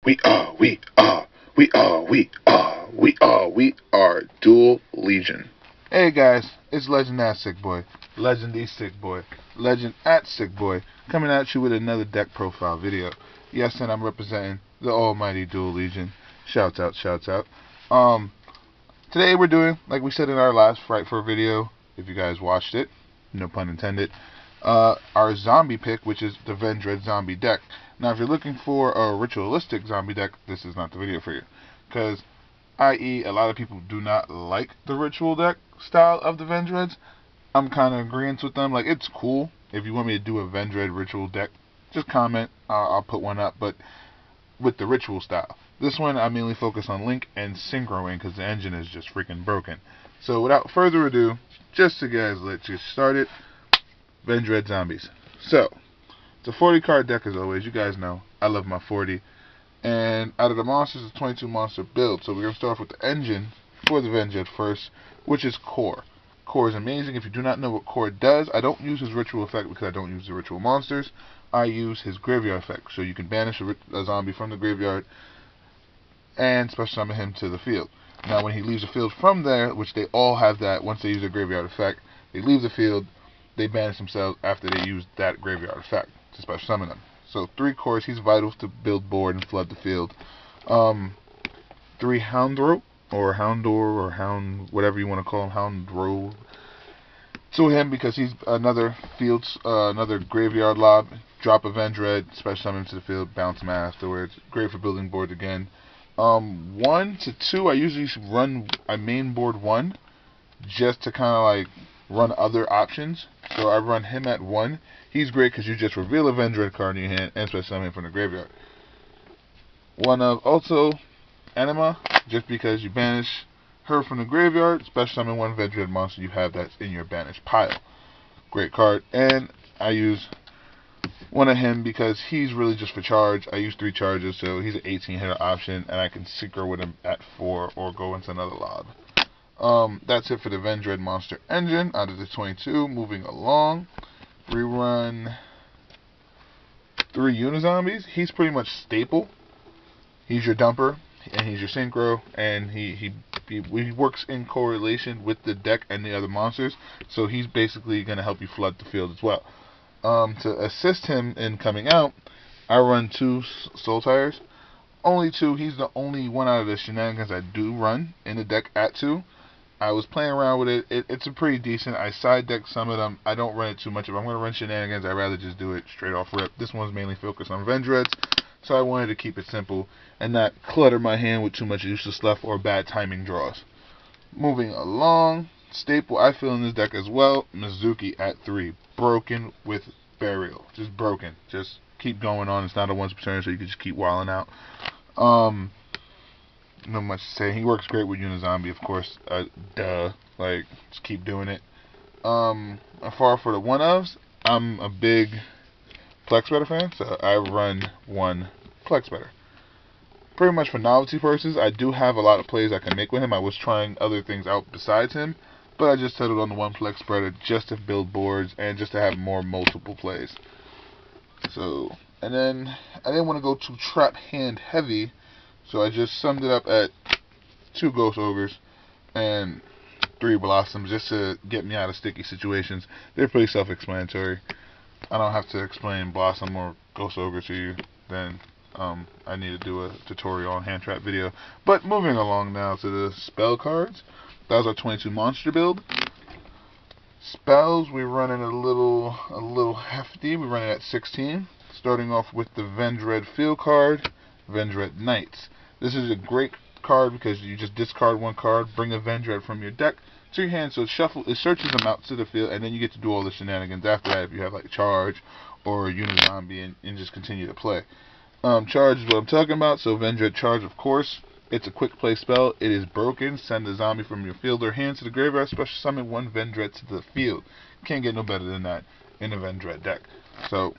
We are Duel Legion. Hey guys, it's Legend at Sick Boy, Legend the Sick Boy, Legend at Sick Boy, coming at you with another deck profile video. Yes, and I'm representing the almighty Duel Legion. Shouts out, shouts out. Today we're doing, like we said in our last Fright for video, if you guys watched it, no pun intended, our zombie pick, which is the Vendread zombie deck. Now, if you're looking for a ritualistic zombie deck, this is not the video for you. Because, i.e., a lot of people do not like the ritual deck style of the Vendreads. I'm kind of agreeing with them. Like, it's cool. If you want me to do a Vendread ritual deck, just comment. I'll put one up. But with the ritual style. This one, I mainly focus on Link and Synchro in because the engine is just freaking broken. So, without further ado, just to let's get started. Vendread Zombies. So, it's a 40 card deck as always. You guys know I love my 40. And out of the monsters, it's a 22 monster build. So we're going to start off with the engine for the Vendread first, which is Core. Core is amazing. If you do not know what Core does, I don't use his ritual effect because I don't use the ritual monsters. I use his graveyard effect. So you can banish a zombie from the graveyard and special summon him to the field. Now when he leaves the field from there, which they all have that once they use a graveyard effect, they leave the field, they banish themselves after they use that graveyard effect to special summon them. So 3 cores, he's vital to build board and flood the field. 3 Houndro, or Houndor, or Hound, whatever you want to call him, Houndro. To him because he's another another graveyard lob. Drop a Vendread, special summon him to the field, bounce him afterwards. Great for building board again. 1 to 2, I usually run a main board 1, just to kind of like run other options. So I run him at 1. He's great because you just reveal a Vendread card in your hand and special summon him from the graveyard. One of also Anima, just because you banish her from the graveyard, special summon 1 Vendread monster you have that's in your banished pile. Great card. And I use one of him because he's really just for charge. I use 3 charges, so he's an 18 hitter option, and I can synchro with him at 4 or go into another lob. That's it for the Vendread monster engine out of the 22. Moving along, we run 3 Unizombies. He's pretty much staple. He's your dumper, and he's your synchro, and he works in correlation with the deck and the other monsters, so he's basically going to help you flood the field as well. To assist him in coming out, I run 2 Soul Tires. Only 2. He's the only one out of the shenanigans I do run in the deck at 2. I was playing around with it. It's a pretty decent. I side deck some of them. I don't run it too much. If I'm going to run shenanigans, I'd rather just do it straight off rip. This one's mainly focused on Vendreads, so I wanted to keep it simple and not clutter my hand with too much useless stuff or bad timing draws. Moving along, staple I feel in this deck as well, Mizuki at 3. Broken with Burial. Just broken. Just keep going on. It's not a once per turn, so you can just keep wilding out. Not much to say. He works great with Unizombie, of course. Duh. Like, just keep doing it. As far for the one-ofs, I'm a big Plexbetter fan, so I run 1 Plexbetter. Pretty much for novelty purposes, I do have a lot of plays I can make with him. I was trying other things out besides him, but I just settled on the 1 Plexbetter just to build boards and just to have more multiple plays. So, and then I didn't want to go too trap hand heavy, so I just summed it up at 2 Ghost Ogres and 3 Blossoms just to get me out of sticky situations. They're pretty self-explanatory. I don't have to explain Blossom or Ghost Ogre to you. Then I need to do a tutorial on hand trap video. But moving along now to the spell cards. That was our 22 monster build. Spells, we're running a little hefty. We're running at 16. Starting off with the Vendread field card, Vendread Knights. This is a great card because you just discard 1 card, bring a Vendread from your deck to your hand, so it searches them out to the field, and then you get to do all the shenanigans after that if you have like Charge or Unizombie and just continue to play. Charge is what I'm talking about, so Vendread Charge, of course. It's a quick play spell. It is broken. Send a zombie from your field or hand to the graveyard, special summon 1 Vendread to the field. Can't get no better than that in a Vendread deck. So,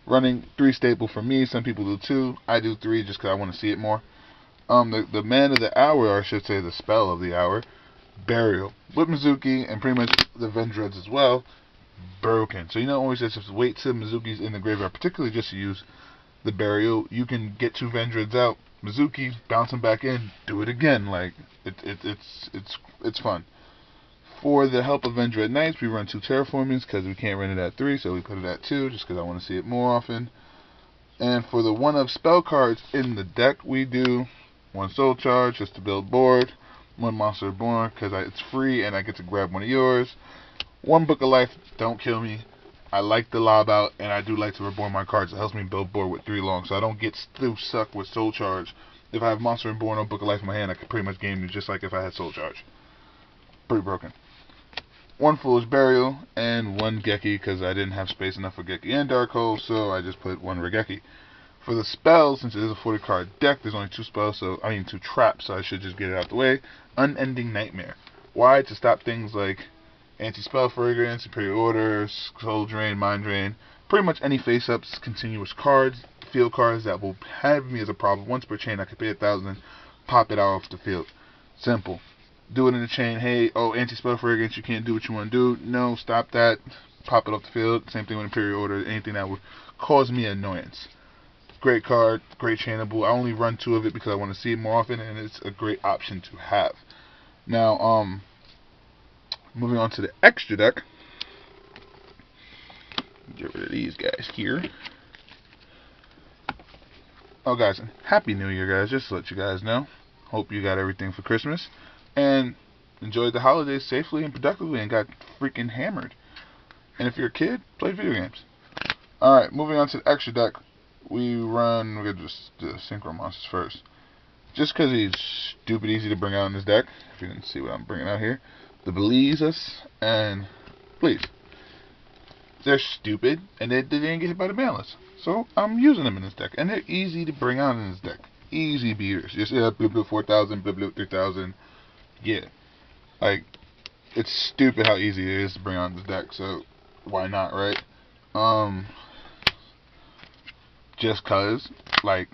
running 3 staple for me. Some people do 2. I do 3 just because I want to see it more. The man of the hour, or I should say the spell of the hour, Burial. With Mizuki and pretty much the Vendreads as well, broken. So you don't always just wait till Mizuki's in the graveyard, particularly just to use the Burial. You can get 2 Vendreads out Mizuki, bounce him back in, do it again. Like it's fun. For the help of Vendread Knights, we run 2 terraformings because we can't run it at 3, so we put it at 2 just because I want to see it more often. And for the 1-of spell cards in the deck, we do 1 soul charge just to build board, 1 monster reborn because it's free and I get to grab one of yours, 1 book of life, don't kill me. I like the lob out and I do like to reborn my cards. It helps me build board with 3 long, so I don't get stuck with soul charge. If I have monster reborn or book of life in my hand, I can pretty much game you just like if I had soul charge. Pretty broken. 1 foolish burial and 1 Geki because I didn't have space enough for Geki and Dark Hole, so I just put 1 Regeki. For the spells, since it is a 40 card deck, there's only 2 spells, 2 traps, so I should just get it out the way. Unending Nightmare. Why? To stop things like Anti-Spell Fragrance, Superior Order, Soul Drain, Mind Drain, pretty much any face-ups, continuous cards, field cards that will have me as a problem. Once per chain, I can pay 1,000, pop it out off the field. Simple. Do it in the chain. Hey, Anti-Spell Fragrance, you can't do what you want to do. No, stop that. Pop it off the field. Same thing with Imperial Order. Anything that would cause me annoyance. Great card, great chainable. I only run 2 of it because I want to see it more often, and it's a great option to have. Now, moving on to the extra deck. Get rid of these guys here. Oh, guys, Happy New Year, guys. Just to let you guys know. Hope you got everything for Christmas. And enjoyed the holidays safely and productively and got freaking hammered. And if you're a kid, play video games. Alright, moving on to the extra deck. We're going to just do the Synchro Monsters first. Just because he's stupid easy to bring out in this deck. If you didn't see what I'm bringing out here. The Belizas and Please. They're stupid and they didn't get hit by the balance. So I'm using them in this deck. And they're easy to bring out in this deck. Easy beaters. Just blue blue 4,000, blue blue 3,000. Yeah. Like, it's stupid how easy it is to bring on this deck, so why not, right? Just cause, like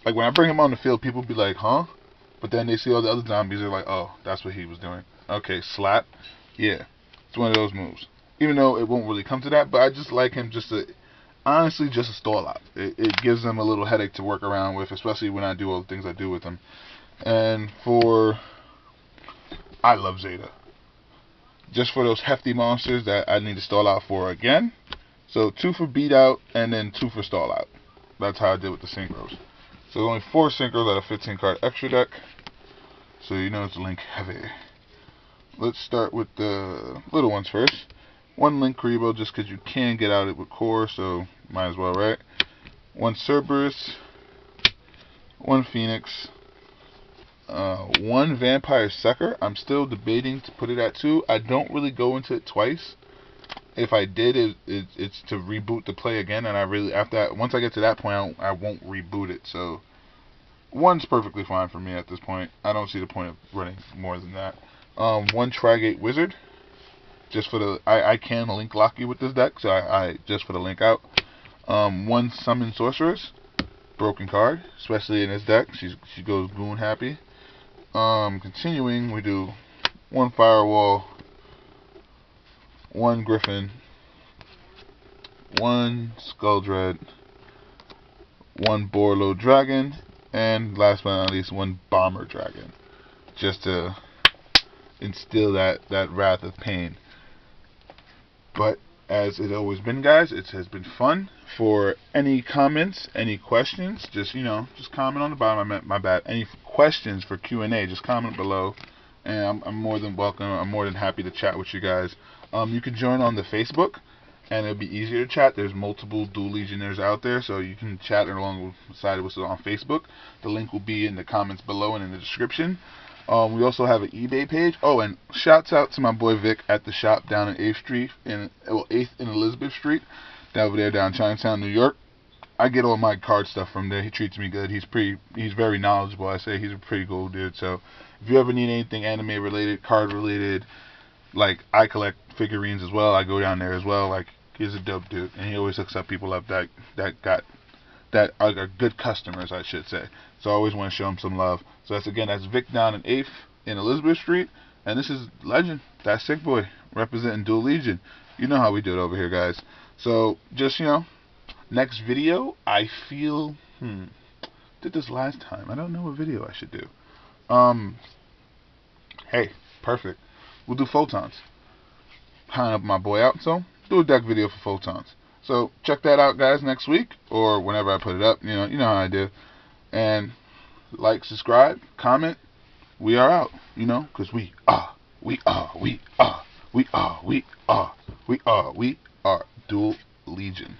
when I bring him on the field, people be like, huh? But then they see all the other zombies, they're like, oh, that's what he was doing. Okay, slap. Yeah. It's one of those moves. Even though it won't really come to that, but I just like him honestly, just a stall out. It gives them a little headache to work around with, especially when I do all the things I do with them. And I love Zeta. Just for those hefty monsters that I need to stall out for again. So 2 for beat out and then 2 for stall out. That's how I did with the synchros. So only 4 synchros out of 15 card extra deck. So you know it's link heavy. Let's start with the little ones first. 1 Link Karibo just because you can get out it with core, so might as well, right? 1 Cerberus. 1 Phoenix. 1 Vampire Sucker. I'm still debating to put it at 2. I don't really go into it twice. If I did, it's to reboot the play again, and once I get to that point, I won't reboot it. So 1's perfectly fine for me at this point. I don't see the point of running more than that. 1 Trigate Wizard, just for the I can link lock you with this deck, so I just for the link out. 1 Summon Sorceress, broken card, especially in this deck. She goes goon happy. Continuing, we do 1 Firewall, 1 Griffin, 1 Skulldread, 1 Borlo Dragon, and last but not least 1 Bomber Dragon, just to instill that wrath of pain. But as it's always been, guys, it has been fun. For any comments, any questions, just comment on the bottom. My bad. Any questions for Q&A, just comment below, and I'm more than welcome. I'm more than happy to chat with you guys. You can join on the Facebook, and it'll be easier to chat. There's multiple Duel Legionnaires out there, so you can chat alongside with us on Facebook. The link will be in the comments below and in the description. We also have an eBay page. Oh, and shouts out to my boy Vic at the shop down in 8th Street, 8th and Elizabeth Street, down over there down Chinatown, New York. I get all my card stuff from there. He treats me good. He's very knowledgeable. I say he's a pretty cool dude. So if you ever need anything anime related, card related, like I collect figurines as well, I go down there as well. Like, he's a dope dude, and he always hooks up people up that are good customers, I should say. So I always want to show him some love. So that's Vic down in 8th in Elizabeth Street, and this is Legend. That's Sick Boy representing Duel Legion. You know how we do it over here, guys. So just next video, I feel this did this last time. I don't know what video I should do. Hey, perfect. We'll do photons. Help my boy out, so do a deck video for photons. So check that out, guys, next week or whenever I put it up. You know how I do. And like, subscribe, comment. We are out. Because we are Duel Legion.